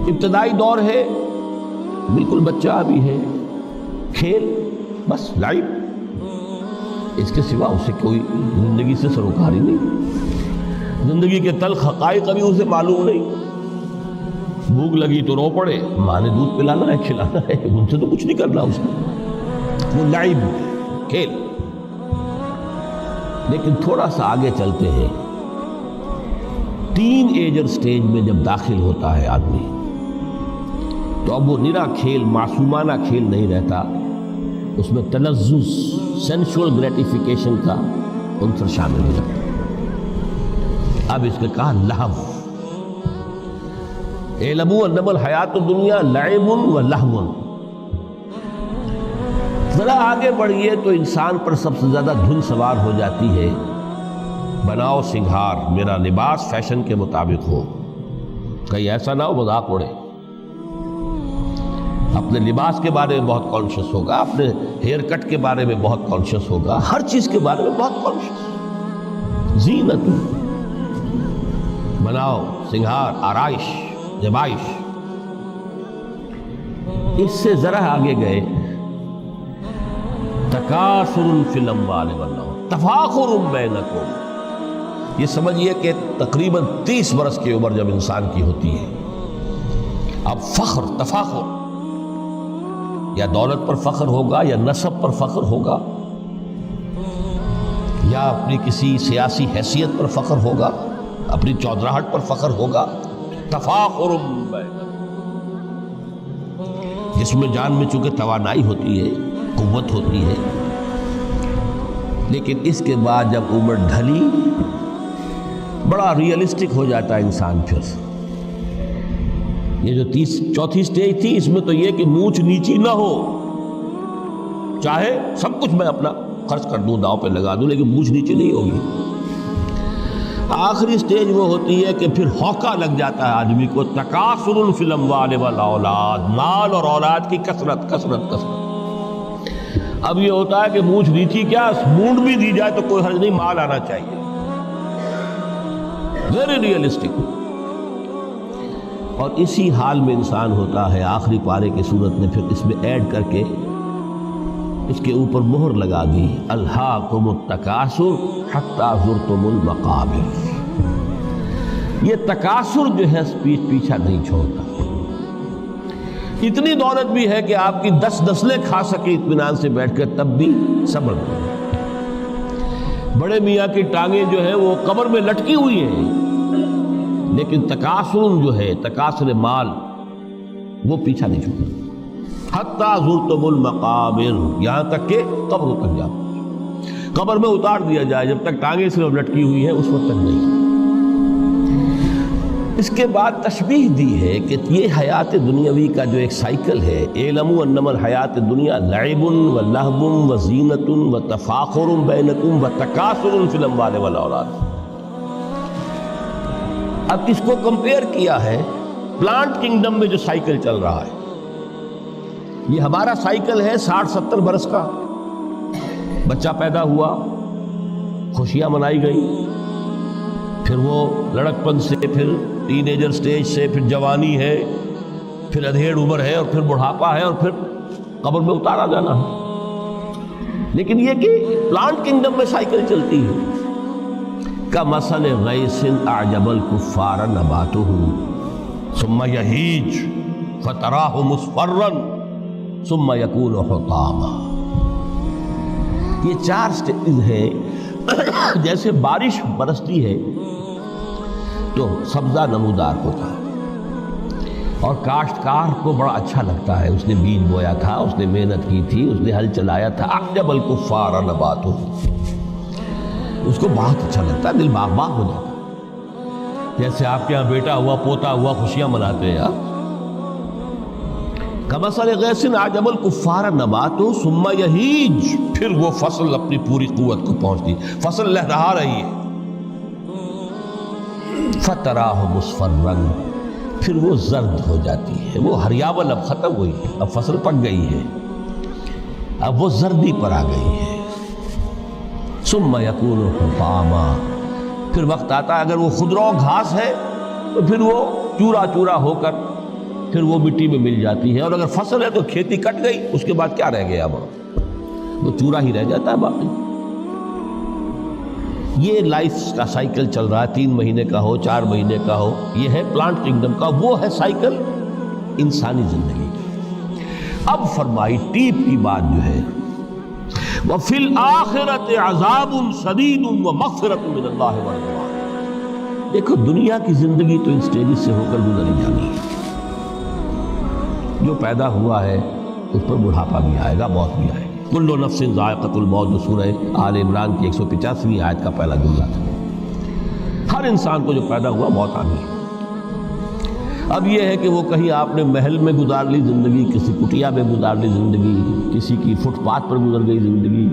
ابتدائی دور ہے، بالکل بچہ ابھی ہے، کھیل بس لائف، اس کے سوا اسے کوئی زندگی سے سروکاری نہیں، زندگی کے تلخ حقائق ابھی اسے معلوم نہیں۔ بھوک لگی تو رو پڑے، ماں نے دودھ پلانا ہے، کھلانا ہے، ان سے تو کچھ نہیں کرنا اس نے، وہ لائف کھیل۔ لیکن تھوڑا سا آگے چلتے ہیں، ٹین ایجر سٹیج میں جب داخل ہوتا ہے آدمی، تو اب وہ نرا کھیل، معصومانہ کھیل نہیں رہتا، اس میں تلذذ، سینشول گریٹیفیکیشن کا عنصر شامل ہو جاتا ہے۔ اب اس نے کہا لہو، اعلموا انما الحیات الدنیا لعب و لہو۔ ذرا آگے بڑھیے تو انسان پر سب سے زیادہ دھن سوار ہو جاتی ہے، بناؤ سنگھار، میرا لباس فیشن کے مطابق ہو، کہیں ایسا نہ ہو مذاق اڑے۔ اپنے لباس کے بارے میں بہت کانشیس ہوگا، اپنے ہیئر کٹ کے بارے میں بہت کانشیس ہوگا، ہر چیز کے بارے میں بہت کانشیس۔ زینت، بناؤ سنگھار، آرائش، زیبائش۔ اس سے ذرا آگے گئے، تکاثر فی الاموال والاولاد تفاخر بینکم۔ یہ سمجھیے کہ تقریباً 30 برس کی عمر جب انسان کی ہوتی ہے، اب فخر، تفاخر، یا دولت پر فخر ہوگا، یا نسب پر فخر ہوگا، یا اپنی کسی سیاسی حیثیت پر فخر ہوگا، اپنی چودراہٹ پر فخر ہوگا۔ تفاخر بینکم، جس میں جان میں چونکہ توانائی ہوتی ہے، قوت ہوتی ہے، لیکن اس کے بعد جب عمر ڈھلی، بڑا ریئلسٹک ہو جاتا ہے انسان۔ پھر یہ جو چوتھی سٹیج تھی، اس میں تو یہ کہ مونچھ نیچی نہ ہو، چاہے سب کچھ میں اپنا خرچ کر دوں، داؤ پہ لگا دوں، لیکن مونچھ نیچی نہیں ہوگی۔ آخری سٹیج وہ ہوتی ہے کہ پھر ہوکا لگ جاتا ہے آدمی کو، تکاثر فی الاموال والاولاد، مال اور اولاد کی کثرت کثرت کثرت۔ اب یہ ہوتا ہے کہ مونچھ نیچی کیا، مونڈ بھی دی جائے تو کوئی حرج نہیں، مال آنا چاہیے، ویری ریئلسٹک۔ اور اسی حال میں انسان ہوتا ہے، آخری پارے کی صورت نے پھر اس میں ایڈ کر کے اس کے اوپر مہر لگا دی، الہاکم التکاثر حتی زرتم المقابر۔ یہ تکاثر جو ہے پیچھا نہیں چھوڑتا، اتنی دولت بھی ہے کہ آپ کی 10 نسلیں کھا سکے اطمینان سے بیٹھ کر، تب بھی صبر کرو۔ بڑے میاں کی ٹانگیں جو ہے وہ قبر میں لٹکی ہوئی ہیں، لیکن تکاثر جو ہے، تکاثر مال، وہ پیچھا نہیں چھوڑتا۔ حتی زرتم المقابر، یہاں تک کہ قبر تک جاؤ، قبر میں اتار دیا جائے، جب تک ٹانگیں صرف لٹکی ہوئی ہیں اس وقت تک نہیں۔ اس کے بعد تشبیہ دی ہے کہ یہ حیات دنیاوی کا جو ایک سائیکل ہے، اعلموا انما الحیات الدنیا لعب و لہو و زینت و تفاخر بینکم و تکاثر فی الاموال والاولاد۔ اب اس کو کمپیئر کیا ہے پلانٹ کنگڈم میں جو سائیکل چل رہا ہے۔ یہ ہمارا سائیکل ہے 60-70 برس کا، بچہ پیدا ہوا، خوشیاں منائی گئی، پھر وہ لڑکپن سے، پھر ٹین ایجر سٹیج سے، پھر جوانی ہے، پھر ادھیڑ عمر ہے، اور پھر بڑھاپا ہے، اور پھر قبر میں اتارا جانا ہے۔ لیکن یہ کہ پلانٹ کنگڈم میں سائیکل چلتی ہے، کمثل غیث اعجب الکفار نباتہ ثم یہیج فتراہ مصفرا ثم یکون حطاما۔ یہ 4 سٹیج ہیں۔ جیسے بارش برستی ہے تو سبزہ نمودار ہوتا ہے، اور کاشتکار کو بڑا اچھا لگتا ہے، اس نے بیج بویا تھا، اس نے محنت کی تھی، اس نے ہل چلایا تھا، اعجب الکفار نباتہ، اس کو بہت اچھا لگتا ہے، دل باغ باغ ہو جاتا ہے۔ جیسے آپ کے یہاں بیٹا ہوا، پوتا ہوا، خوشیاں مناتے ہیں آپ۔ کمثل غیث اعجب الکفار نباتہ ثم یہیج، پھر وہ فصل اپنی پوری قوت کو پہنچتی، فصل لہرا رہی ہے، فتراہ مصفرا، پھر وہ زرد ہو جاتی ہے، وہ ہریاول اب ختم ہوئی ہے، اب فصل پک گئی ہے، اب وہ زردی پر آ گئی ہے۔ ثم یکون حطاما، پھر وقت آتا ہے اگر وہ خضرو گھاس ہے تو پھر وہ چورا چورا ہو کر پھر وہ مٹی میں مل جاتی ہے، اور اگر فصل ہے تو کھیتی کٹ گئی، اس کے بعد کیا رہ گیا وہاں؟ وہ چورا ہی رہ جاتا ہے باقی۔ یہ لائف کا سائیکل چل رہا ہے، 3 مہینے کا ہو، 4 مہینے کا ہو، یہ ہے پلانٹ کنگڈم کا، وہ ہے سائیکل انسانی زندگی کی۔ اب فرمائی ٹیپ کی بات جو ہے، وَفِي الْآخِرَةِ عَذَابٌ شَدِيدٌ وَمَغْفِرَةٌ مِّنَ اللَّهِ وَرِضْوَانٌ۔ دیکھو دنیا کی زندگی تو ان سٹیجز سے ہو کر گزر ہی جانی ہے۔ جو پیدا ہوا ہے اس پر بڑھاپا بھی آئے گا، موت بھی آئے گی۔ کل نفس ذائقۃ الموت، جو سورہ آل عمران کی 185ویں آیت کا پہلا جملہ تھا۔ ہر انسان کو جو پیدا ہوا موت آنی ہے۔ اب یہ ہے کہ وہ کہیں آپ نے محل میں گزار لی زندگی، کسی کٹیا میں گزار لی زندگی، کسی کی فٹ پاتھ پر گزر گئی زندگی،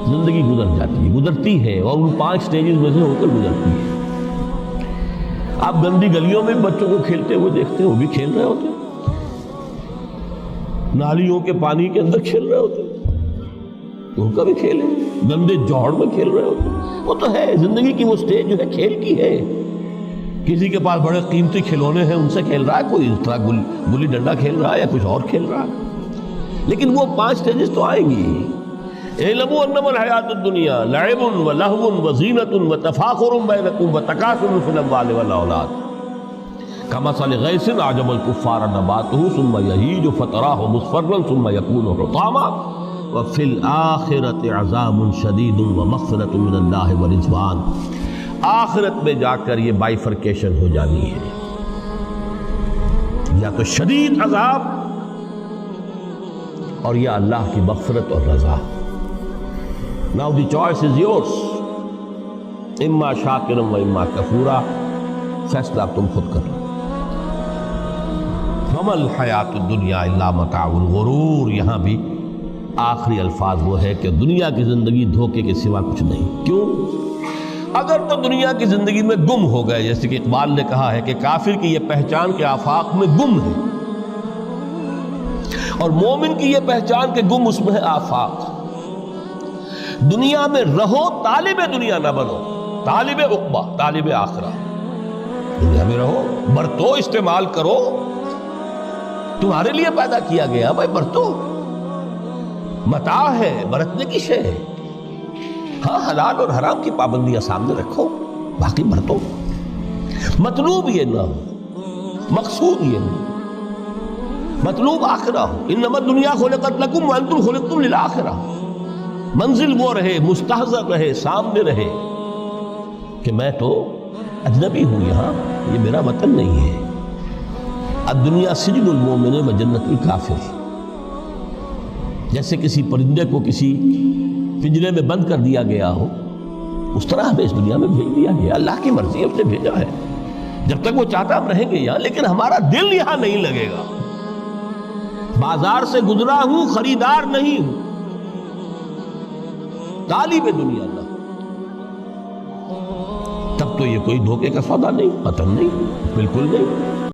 زندگی گزر جاتی ہے، گزرتی ہے، اور ان 5 سٹیجز میں سے ہو کر گزرتی ہے۔ آپ گندی گلیوں میں بچوں کو کھیلتے ہوئے دیکھتے ہیں، وہ بھی کھیل رہے ہوتے ہیں، نالیوں کے پانی کے اندر کھیل رہے ہوتے ہیں، ان کا بھی کھیل ہے، گندے جوہڑ میں کھیل رہے ہوتے ہیں۔ وہ تو ہے زندگی کی وہ سٹیج جو ہے کھیل کی ہے۔ کسی کے پاس بڑے قیمتی کھلونے ہیں، ان سے کھیل رہا ہے، کوئی اس طرح گلی ڈنڈا کھیل رہا ہے یا کچھ اور کھیل رہا ہے، لیکن وہ 5 سٹیجز تو آئیں گی۔ اعلموا انما الحیات الدنیا لعب ولہو وزینۃ وتفاخر بینکم وتکاثر فی الاموال والاولاد کمثل غیث اعجب الکفار نباتہ ثم یہیج فتراہ مصفرا ثم یکون حطاما وفی الآخرۃ عذاب شدید ومغفرۃ من اللہ ورضوان۔ آخرت میں جا کر یہ بائیفرکیشن ہو جانی ہے، یا تو شدید عذاب اور یا اللہ کی مغفرت اور رضا۔ Now the choice is yours، اما شاکرا و اما کفورا، فیصلہ تم خود کر لو۔ وما الحیات الدنیا الا متاع الغرور، یہاں بھی آخری الفاظ وہ ہے کہ دنیا کی زندگی دھوکے کے سوا کچھ نہیں۔ کیوں؟ اگر تو دنیا کی زندگی میں گم ہو گئے، جیسے کہ اقبال نے کہا ہے کہ کافر کی یہ پہچان کے آفاق میں گم ہے، اور مومن کی یہ پہچان کے گم اس میں ہے آفاق۔ دنیا میں رہو، طالب دنیا نہ بنو، طالب عقبہ، طالب آخرہ۔ دنیا میں رہو، برتو، استعمال کرو، تمہارے لیے پیدا کیا گیا، بھائی برتو، متاع ہے، برتنے کی شے ہے۔ ہاں حلال اور حرام کی پابندیاں سامنے رکھو، باقی برتو۔ مطلوب یہ نہ ہو، مقصود یہ نہیں، مطلوب آخرہ ہو۔ انما الدنیا خلقت لکم وانتم خلقتم للآخرہ۔ منزل وہ رہے، مستحضر رہے، سامنے رہے کہ میں تو اجنبی ہوں، یہاں یہ میرا وطن نہیں ہے۔ الدنیا سجن المومن و جنت الکافر۔ جیسے کسی پرندے کو کسی پنجرے میں بند کر دیا گیا ہو، اس طرح ہمیں اس دنیا میں بھیج دیا گیا، اللہ کی مرضی ہے، اس نے بھیجا ہے۔ جب تک وہ چاہتا ہم رہیں گے یہاں، لیکن ہمارا دل یہاں نہیں لگے گا۔ بازار سے گزرا ہوں، خریدار نہیں ہوں، طالب دنیا نہ، تب تو یہ کوئی دھوکے کا سودا نہیں، پتن نہیں، بالکل نہیں۔